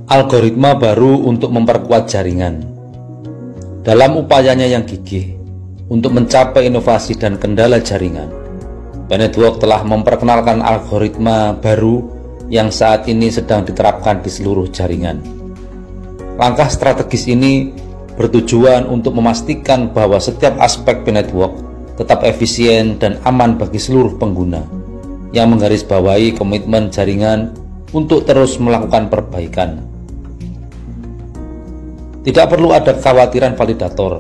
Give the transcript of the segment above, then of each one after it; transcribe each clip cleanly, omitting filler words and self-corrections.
Algoritma baru untuk memperkuat jaringan. Dalam upayanya yang gigih untuk mencapai inovasi dan kendala jaringan, P-Network telah memperkenalkan algoritma baru yang saat ini sedang diterapkan di seluruh jaringan. Langkah strategis ini bertujuan untuk memastikan bahwa setiap aspek P-Network tetap efisien dan aman bagi seluruh pengguna, yang menggarisbawahi komitmen jaringan untuk terus melakukan perbaikan. Tidak perlu ada kekhawatiran validator,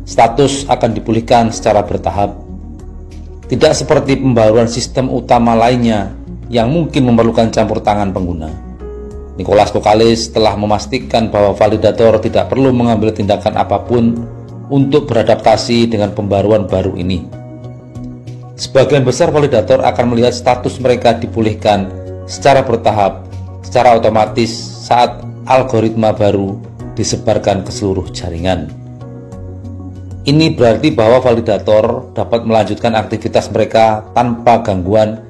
status akan dipulihkan secara bertahap. Tidak seperti pembaruan sistem utama lainnya yang mungkin memerlukan campur tangan pengguna. Nicholas Koukallès telah memastikan bahwa validator tidak perlu mengambil tindakan apapun untuk beradaptasi dengan pembaruan baru ini. Sebagian besar validator akan melihat status mereka dipulihkan secara bertahap, secara otomatis saat algoritma baru disebarkan ke seluruh jaringan. Ini berarti bahwa validator dapat melanjutkan aktivitas mereka tanpa gangguan,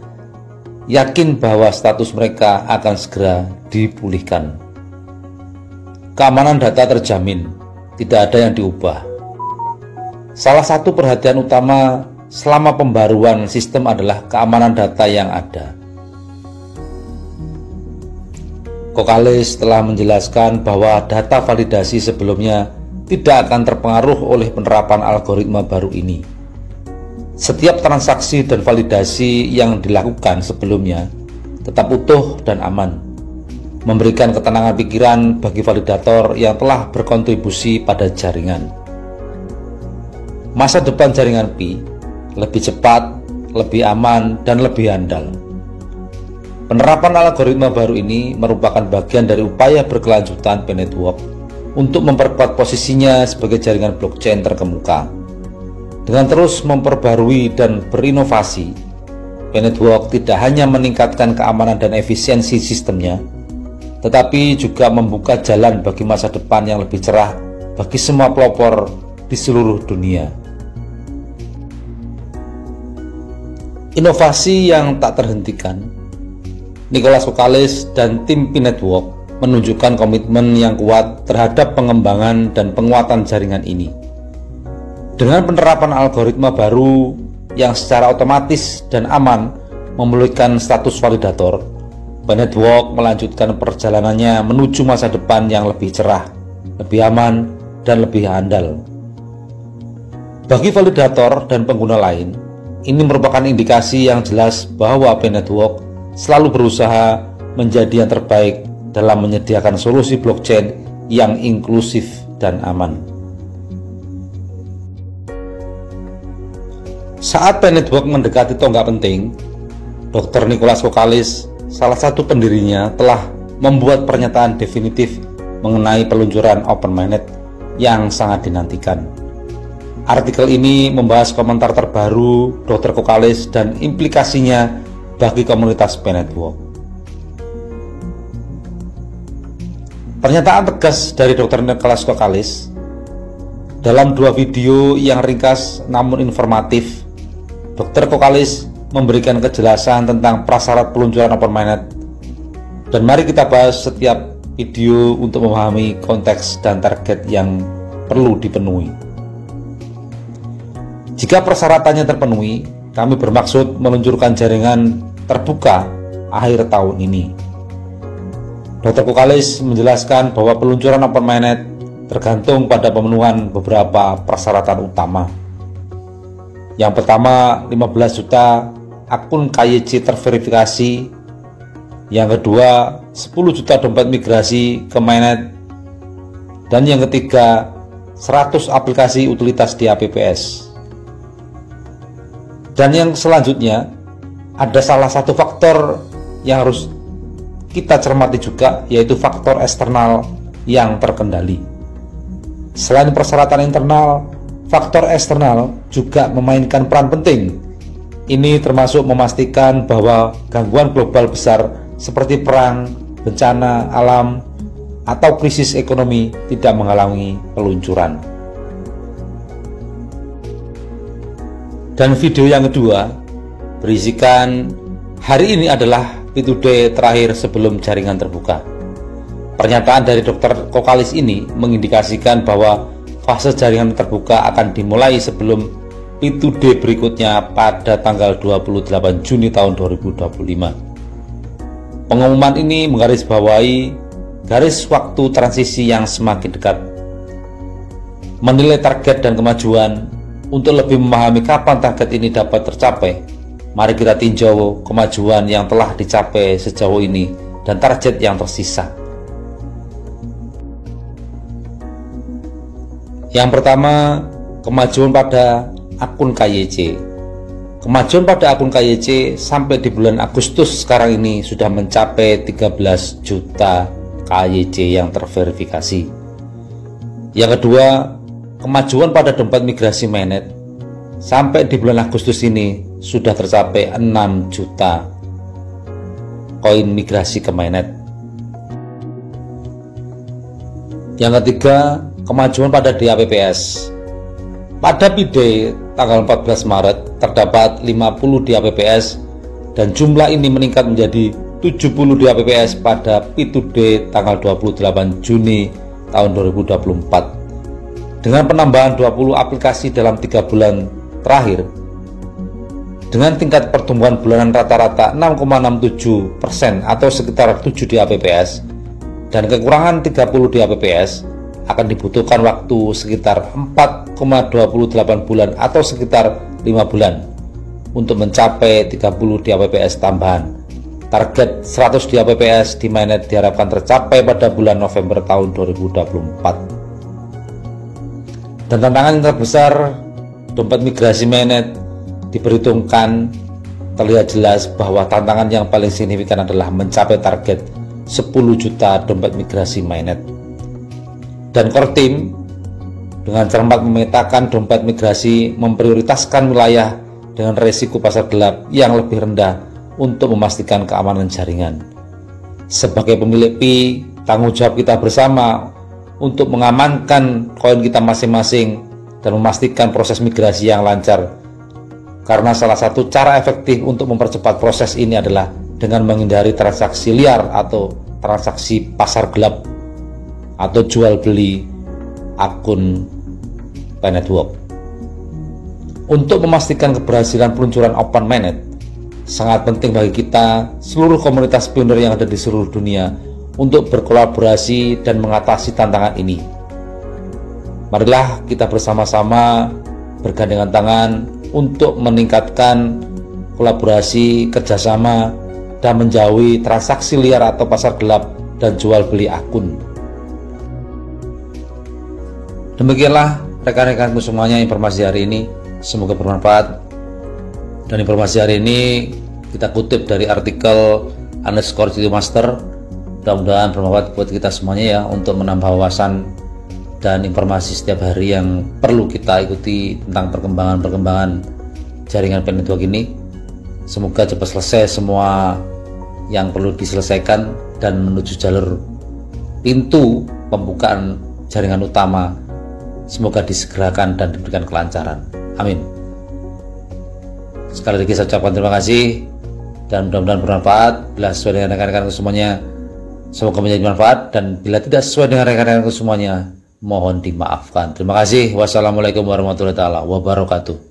yakin bahwa status mereka akan segera dipulihkan. Keamanan data terjamin, tidak ada yang diubah. Salah satu perhatian utama selama pembaruan sistem adalah keamanan data yang ada. Koukallès telah menjelaskan bahwa data validasi sebelumnya tidak akan terpengaruh oleh penerapan algoritma baru ini. Setiap transaksi dan validasi yang dilakukan sebelumnya tetap utuh dan aman, memberikan ketenangan pikiran bagi validator yang telah berkontribusi pada jaringan. Masa depan jaringan Pi lebih cepat, lebih aman, dan lebih handal. Penerapan algoritma baru ini merupakan bagian dari upaya berkelanjutan P-Network untuk memperkuat posisinya sebagai jaringan blockchain terkemuka. Dengan terus memperbarui dan berinovasi, P-Network tidak hanya meningkatkan keamanan dan efisiensi sistemnya, tetapi juga membuka jalan bagi masa depan yang lebih cerah bagi semua pelopor di seluruh dunia. Inovasi yang tak terhentikan, Nicholas Koukallès dan tim P-Network menunjukkan komitmen yang kuat terhadap pengembangan dan penguatan jaringan ini. Dengan penerapan algoritma baru yang secara otomatis dan aman memulihkan status validator, P-Network melanjutkan perjalanannya menuju masa depan yang lebih cerah, lebih aman, dan lebih handal. Bagi validator dan pengguna lain, ini merupakan indikasi yang jelas bahwa P-Network selalu berusaha menjadi yang terbaik dalam menyediakan solusi blockchain yang inklusif dan aman. Saat P-Network mendekati tonggak penting, Dr. Nicholas Koukallès, salah satu pendirinya, telah membuat pernyataan definitif mengenai peluncuran Open Mainnet yang sangat dinantikan. Artikel ini membahas komentar terbaru Dr. Koukallès dan implikasinya bagi komunitas P-Network. Pernyataan tegas dari Dr. Nicholas Koukallès dalam dua video yang ringkas namun informatif. Dr. Koukallès memberikan kejelasan tentang prasyarat peluncuran Open Mainnet, dan mari kita bahas setiap video untuk memahami konteks dan target yang perlu dipenuhi. Jika persyaratannya terpenuhi, kami bermaksud meluncurkan jaringan terbuka akhir tahun ini. Dr. Koukallès menjelaskan bahwa peluncuran Open Mainnet tergantung pada pemenuhan beberapa persyaratan utama. Yang pertama, 15 juta akun KYC terverifikasi. Yang kedua, 10 juta dompet migrasi ke Mainnet. Dan yang ketiga, 100 aplikasi utilitas di APPS. Dan yang selanjutnya, ada salah satu faktor yang harus kita cermati juga, yaitu faktor eksternal yang terkendali. Selain persyaratan internal, faktor eksternal juga memainkan peran penting. Ini termasuk memastikan bahwa gangguan global besar seperti perang, bencana alam, atau krisis ekonomi tidak menghalangi peluncuran. Dan video yang kedua berisikan hari ini adalah P2Day terakhir sebelum jaringan terbuka. Pernyataan dari Dr. Kokalis ini mengindikasikan bahwa fase jaringan terbuka akan dimulai sebelum P2D berikutnya pada tanggal 28 Juni tahun 2025. Pengumuman ini menggarisbawahi garis waktu transisi yang semakin dekat. Menilai target dan kemajuan. Untuk lebih memahami kapan target ini dapat tercapai, mari kita tinjau kemajuan yang telah dicapai sejauh ini dan target yang tersisa. Yang pertama, kemajuan pada akun KYC. Kemajuan pada akun KYC sampai di bulan Agustus sekarang ini sudah mencapai 13 juta KYC yang terverifikasi. Yang kedua, kemajuan pada dompet migrasi mainnet sampai di bulan Agustus ini sudah tercapai 6 juta koin migrasi ke mainnet. Yang ketiga, kemajuan pada DAPPS. Pada P-Day tanggal 14 Maret terdapat 50 DAPPS dan jumlah ini meningkat menjadi 70 DAPPS pada P2D tanggal 28 Juni tahun 2024. Dengan penambahan 20 aplikasi dalam 3 bulan terakhir, dengan tingkat pertumbuhan bulanan rata-rata 6,67% atau sekitar 7 DAPPS dan kekurangan 30 DAPPS, akan dibutuhkan waktu sekitar 4,28 bulan atau sekitar 5 bulan untuk mencapai 30 DAPPS tambahan. Target 100 DAPPS di mainnet diharapkan tercapai pada bulan November tahun 2024. Dan tantangan yang terbesar dompet migrasi mainnet diperhitungkan, terlihat jelas bahwa tantangan yang paling signifikan adalah mencapai target 10 juta dompet migrasi mainnet. Dan core team dengan cermat memetakan dompet migrasi memprioritaskan wilayah dengan resiko pasar gelap yang lebih rendah untuk memastikan keamanan jaringan. Sebagai pemilik P, tanggung jawab kita bersama untuk mengamankan koin kita masing-masing dan memastikan proses migrasi yang lancar. Karena salah satu cara efektif untuk mempercepat proses ini adalah dengan menghindari transaksi liar atau transaksi pasar gelap atau jual beli akun Pi Network. Untuk memastikan keberhasilan peluncuran Open Mainnet, sangat penting bagi kita seluruh komunitas pioner yang ada di seluruh dunia untuk berkolaborasi dan mengatasi tantangan ini. Marilah kita bersama-sama bergandengan tangan untuk meningkatkan kolaborasi, kerjasama, dan menjauhi transaksi liar atau pasar gelap dan jual beli akun. Demikianlah rekan-rekanku semuanya informasi hari ini, semoga bermanfaat. Dan informasi hari ini kita kutip dari artikel _Master. Mudah-mudahan bermanfaat buat kita semuanya ya, untuk menambah wawasan dan informasi setiap hari yang perlu kita ikuti tentang perkembangan jaringan Pi Network ini. Semoga cepat selesai semua yang perlu diselesaikan dan menuju jalur pintu pembukaan jaringan utama. Semoga disegerakan dan diberikan kelancaran. Amin. Sekali lagi saya ucapkan terima kasih dan mudah-mudahan bermanfaat. Bila sesuai dengan rekan-rekanku semuanya, semoga menjadi manfaat, dan bila tidak sesuai dengan rekan-rekanku semuanya, mohon dimaafkan. Terima kasih. Wassalamualaikum warahmatullahi wabarakatuh.